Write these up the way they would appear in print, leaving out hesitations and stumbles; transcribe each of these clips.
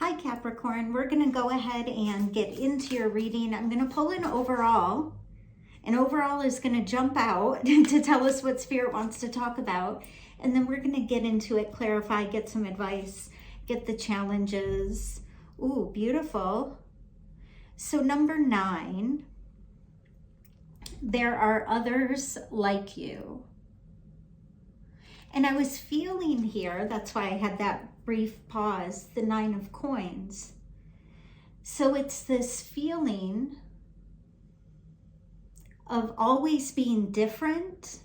Hi Capricorn, we're going to go ahead and get into your reading. I'm going to pull an overall, and overall is going to jump out to tell us what Spirit wants to talk about. And then we're going to get into it, clarify, get some advice, get the challenges. Ooh, beautiful. So number 9, there are others like you. And I was feeling here, that's why I had that brief pause, the 9 of coins. So it's this feeling of always being different,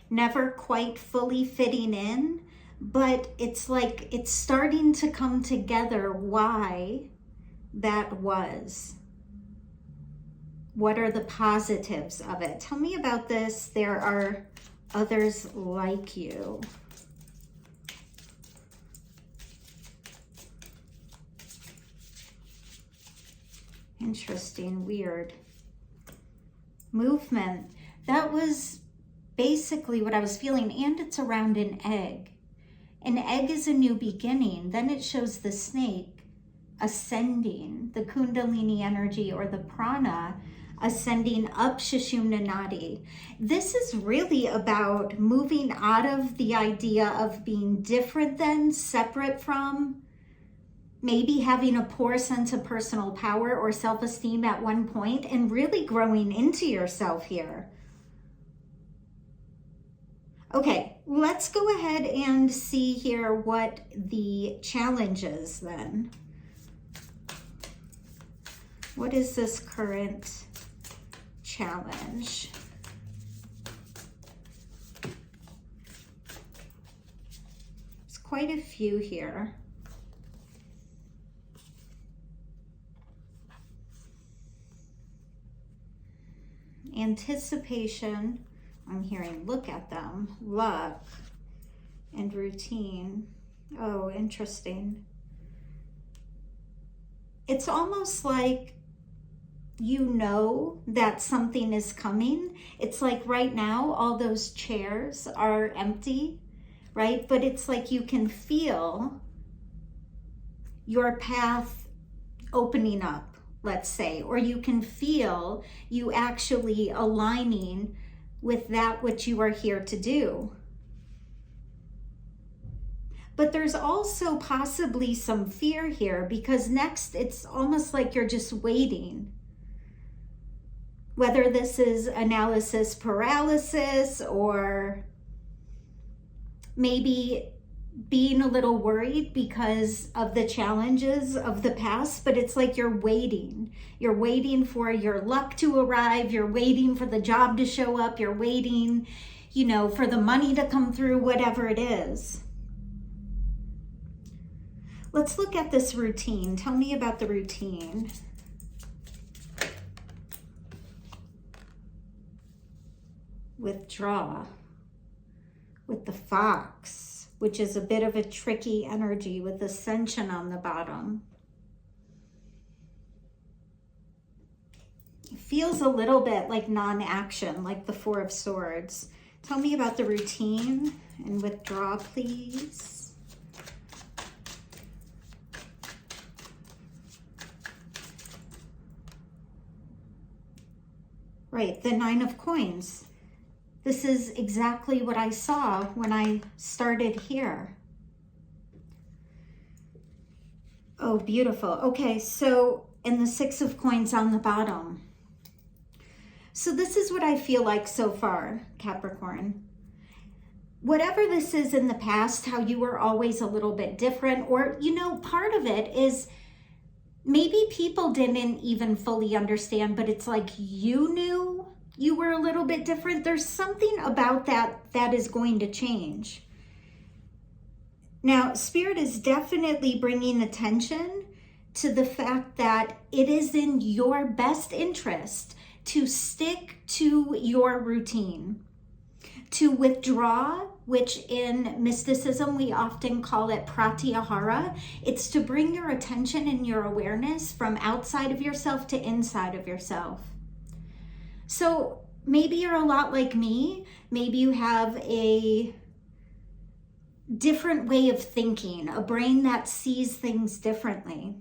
never quite fully fitting in, but it's like it's starting to come together why that was. What are the positives of it? Tell me about this. There are others like you. Interesting, weird. Movement. That was basically what I was feeling, and it's around an egg. An egg is a new beginning. Then it shows the snake ascending, the Kundalini energy or the prana ascending up Sushumna Nadi. This is really about moving out of the idea of being different than, separate from, maybe having a poor sense of personal power or self-esteem at one point, and really growing into yourself here. Okay, let's go ahead and see here what the challenge is then. What is this current challenge? There's quite a few here. Anticipation, I'm hearing look at them, luck, and routine. Oh, interesting. It's almost like you know that something is coming. It's like right now, all those chairs are empty, right? But it's like you can feel your path opening up, let's say, or you can feel you actually aligning with that which you are here to do. But there's also possibly some fear here, because next it's almost like you're just waiting. Whether this is analysis paralysis or maybe being a little worried because of the challenges of the past, but it's like you're waiting. You're waiting for your luck to arrive. You're waiting for the job to show up. You're waiting, for the money to come through, whatever it is. Let's look at this routine. Tell me about the routine. Withdraw with the fox, which is a bit of a tricky energy with ascension on the bottom. It feels a little bit like non-action, like the 4 of Swords. Tell me about the routine and withdraw, please. Right, the 9 of coins. This is exactly what I saw when I started here. Oh, beautiful. Okay, so, and the 6 of coins on the bottom. So this is what I feel like so far, Capricorn. Whatever this is in the past, how you were always a little bit different, or, part of it is maybe people didn't even fully understand, but it's like you knew you were a little bit different. There's something about that is going to change. Now, Spirit is definitely bringing attention to the fact that it is in your best interest to stick to your routine, to withdraw, which in mysticism we often call it pratyahara. It's to bring your attention and your awareness from outside of yourself to inside of yourself. So maybe you're a lot like me. Maybe you have a different way of thinking, a brain that sees things differently.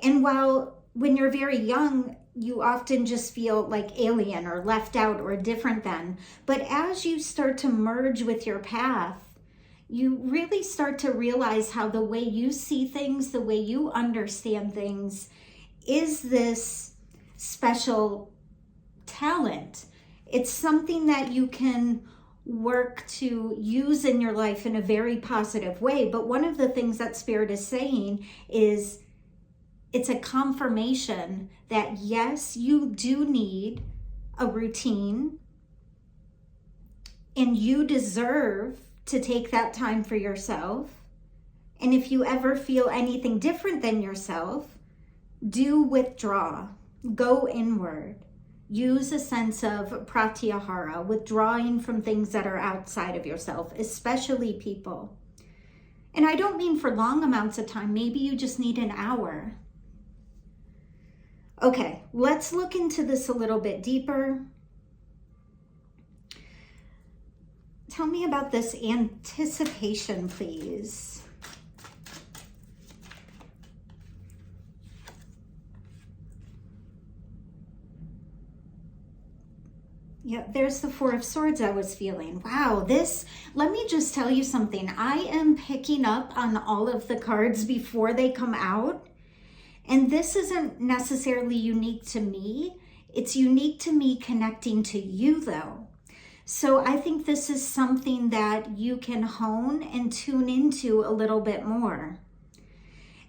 And while when you're very young, you often just feel like alien or left out or different than, but as you start to merge with your path, you really start to realize how the way you see things, the way you understand things, is this special talent. It's something that you can work to use in your life in a very positive way. But one of the things that Spirit is saying is it's a confirmation that yes, you do need a routine and you deserve to take that time for yourself. And if you ever feel anything different than yourself, do withdraw, go inward. Use a sense of pratyahara, withdrawing from things that are outside of yourself, especially people. And I don't mean for long amounts of time. Maybe you just need an hour. Okay, let's look into this a little bit deeper. Tell me about this anticipation, please. Yeah, there's the Four of Swords I was feeling. Wow, let me just tell you something. I am picking up on all of the cards before they come out. And this isn't necessarily unique to me. It's unique to me connecting to you, though. So I think this is something that you can hone and tune into a little bit more.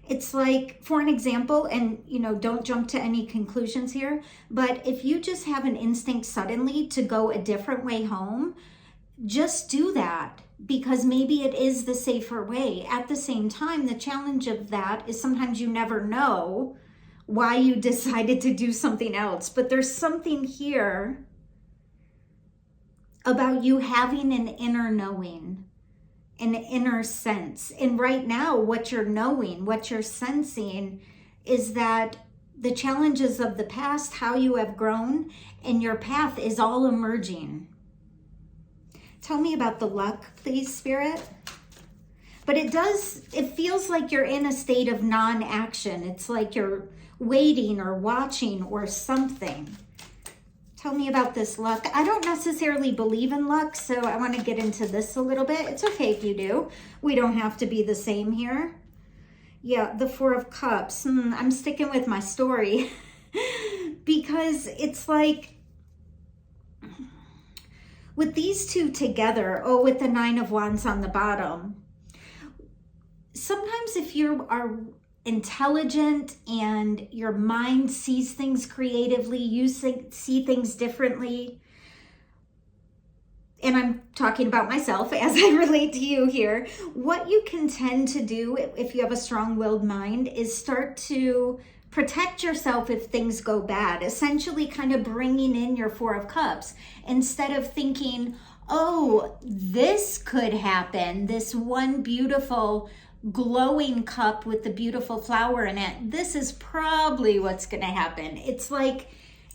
It's like, for an example, and don't jump to any conclusions here, but if you just have an instinct suddenly to go a different way home, just do that, because maybe it is the safer way. At the same time, the challenge of that is sometimes you never know why you decided to do something else. But there's something here about you having an inner knowing, an inner sense. And right now, what you're knowing, what you're sensing is that the challenges of the past, how you have grown, and your path is all emerging. Tell me about the luck, please, Spirit. But it feels like you're in a state of non-action. It's like you're waiting or watching or something. Tell me about this luck. I don't necessarily believe in luck, so I want to get into this a little bit. It's okay if you do. We don't have to be the same here. Yeah, the Four of Cups. I'm sticking with my story because it's like with these two together, with the Nine of Wands on the bottom, sometimes if you are intelligent and your mind sees things creatively, you see things differently, and I'm talking about myself as I relate to you here, what you can tend to do if you have a strong-willed mind is start to protect yourself if things go bad, essentially kind of bringing in your Four of Cups instead of thinking, oh, this could happen, this one beautiful glowing cup with the beautiful flower in it, this is probably what's going to happen. It's like,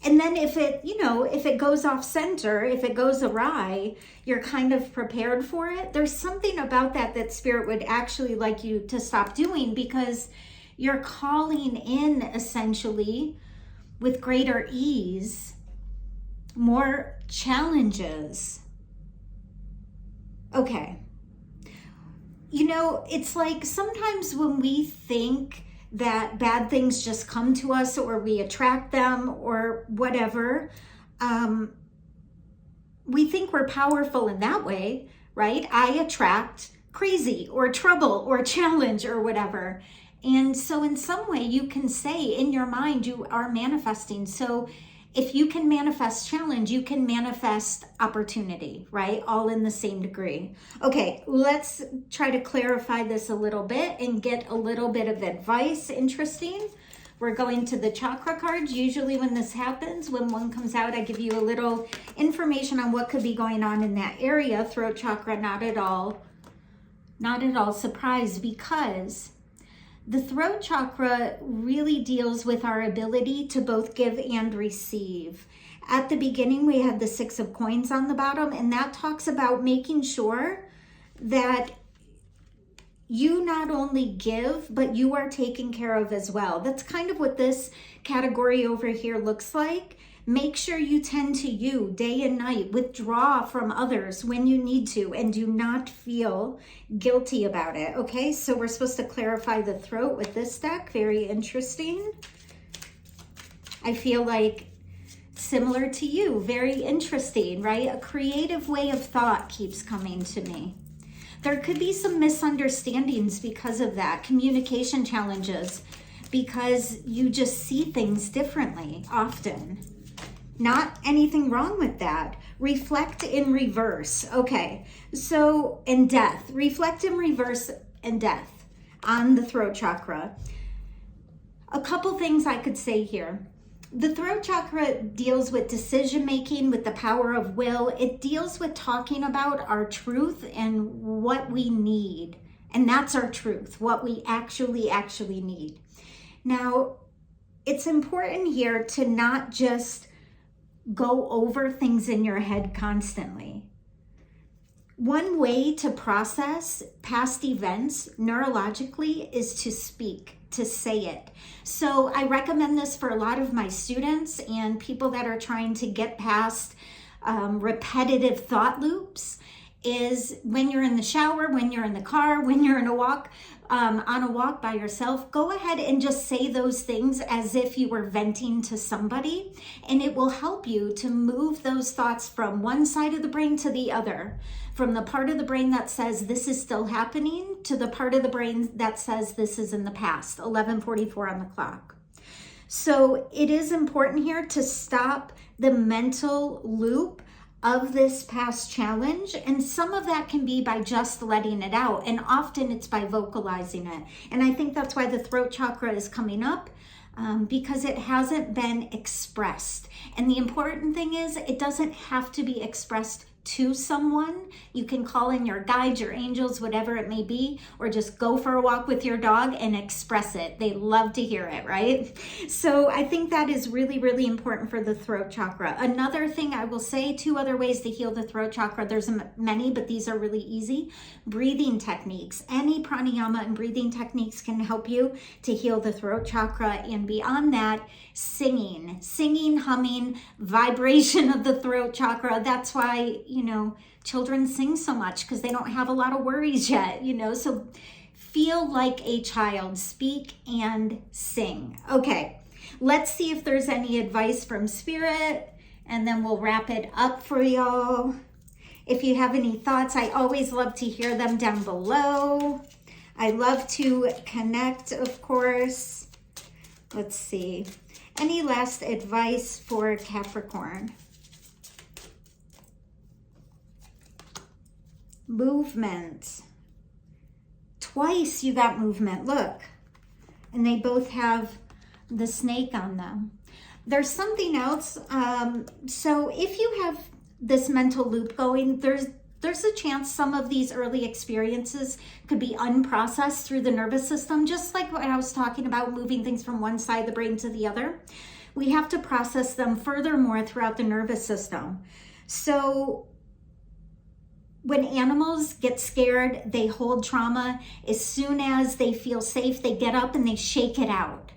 and then if it goes off center, if it goes awry, you're kind of prepared for it. There's something about that Spirit would actually like you to stop doing, because you're calling in essentially with greater ease, more challenges. Okay. It's like sometimes when we think that bad things just come to us or we attract them or whatever, we think we're powerful in that way, right? I attract crazy or trouble or challenge or whatever. And so in some way you can say in your mind you are manifesting. So if you can manifest challenge, you can manifest opportunity, right? All in the same degree. Okay, let's try to clarify this a little bit and get a little bit of advice. Interesting. We're going to the chakra cards. Usually when this happens, when one comes out, I give you a little information on what could be going on in that area. Throat chakra, not at all surprised, because the throat chakra really deals with our ability to both give and receive. At the beginning, we had the Six of Coins on the bottom, and that talks about making sure that you not only give, but you are taken care of as well. That's kind of what this category over here looks like. Make sure you tend to you day and night. Withdraw from others when you need to, and do not feel guilty about it. Okay, so we're supposed to clarify the throat with this deck. Very interesting. I feel like similar to you, very interesting, right? A creative way of thought keeps coming to me. There could be some misunderstandings because of that, communication challenges, because you just see things differently often. Not anything wrong with that. Reflect in reverse. Okay, so in death, reflect in reverse and death on the throat chakra. A couple things I could say here. The throat chakra deals with decision making, with the power of will. It deals with talking about our truth and what we need. And that's our truth, what we actually need. Now, it's important here to not just go over things in your head constantly. One way to process past events neurologically is to speak, to say it. So I recommend this for a lot of my students and people that are trying to get past repetitive thought loops, is when you're in the shower, when you're in the car, when you're in a walk, on a walk by yourself, go ahead and just say those things as if you were venting to somebody, and it will help you to move those thoughts from one side of the brain to the other, from the part of the brain that says this is still happening to the part of the brain that says this is in the past, 11:44 on the clock. So it is important here to stop the mental loop of this past challenge, and some of that can be by just letting it out, and often it's by vocalizing it. And I think that's why the throat chakra is coming up, because it hasn't been expressed. And the important thing is, it doesn't have to be expressed to someone. You can call in your guides, your angels, whatever it may be, or just go for a walk with your dog and express it. They love to hear it, right? So I think that is really, really important for the throat chakra. Another thing I will say, 2 other ways to heal the throat chakra. There's many, but these are really easy. Breathing techniques. Any pranayama and breathing techniques can help you to heal the throat chakra. And beyond that, singing, humming, vibration of the throat chakra. That's why, children sing so much, because they don't have a lot of worries yet, so feel like a child, speak and sing. Okay, let's see if there's any advice from Spirit, and then we'll wrap it up for y'all. If you have any thoughts, I always love to hear them down below. I love to connect, of course. Let's see. Any last advice for Capricorn? Movement. Twice you got movement, look. And they both have the snake on them. There's something else. So if you have this mental loop going, there's a chance some of these early experiences could be unprocessed through the nervous system, just like what I was talking about, moving things from one side of the brain to the other. We have to process them furthermore throughout the nervous system. So when animals get scared, they hold trauma. As soon as they feel safe, they get up and they shake it out.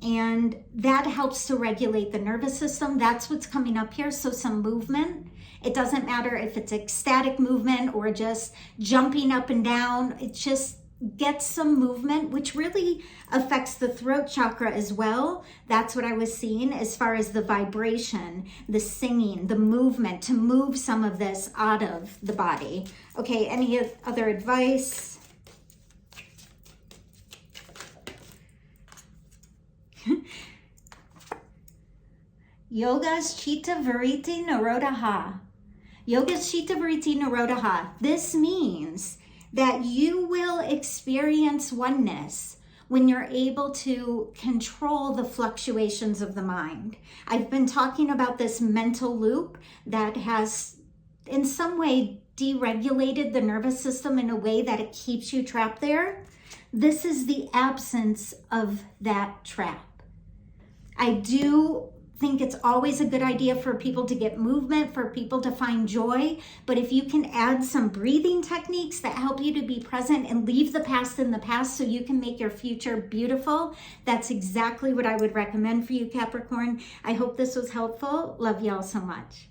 And that helps to regulate the nervous system. That's what's coming up here. So some movement. It doesn't matter if it's ecstatic movement or just jumping up and down. It just gets some movement, which really affects the throat chakra as well. That's what I was seeing as far as the vibration, the singing, the movement, to move some of this out of the body. Okay, any other advice? Yoga's Chitta Vritti Nirodha. Yoga's Chitta Vritti Nirodha. This means that you will experience oneness when you're able to control the fluctuations of the mind. I've been talking about this mental loop that has in some way deregulated the nervous system in a way that it keeps you trapped there. This is the absence of that trap. I do think it's always a good idea for people to get movement, for people to find joy. But if you can add some breathing techniques that help you to be present and leave the past in the past so you can make your future beautiful, that's exactly what I would recommend for you, Capricorn. I hope this was helpful. Love y'all so much.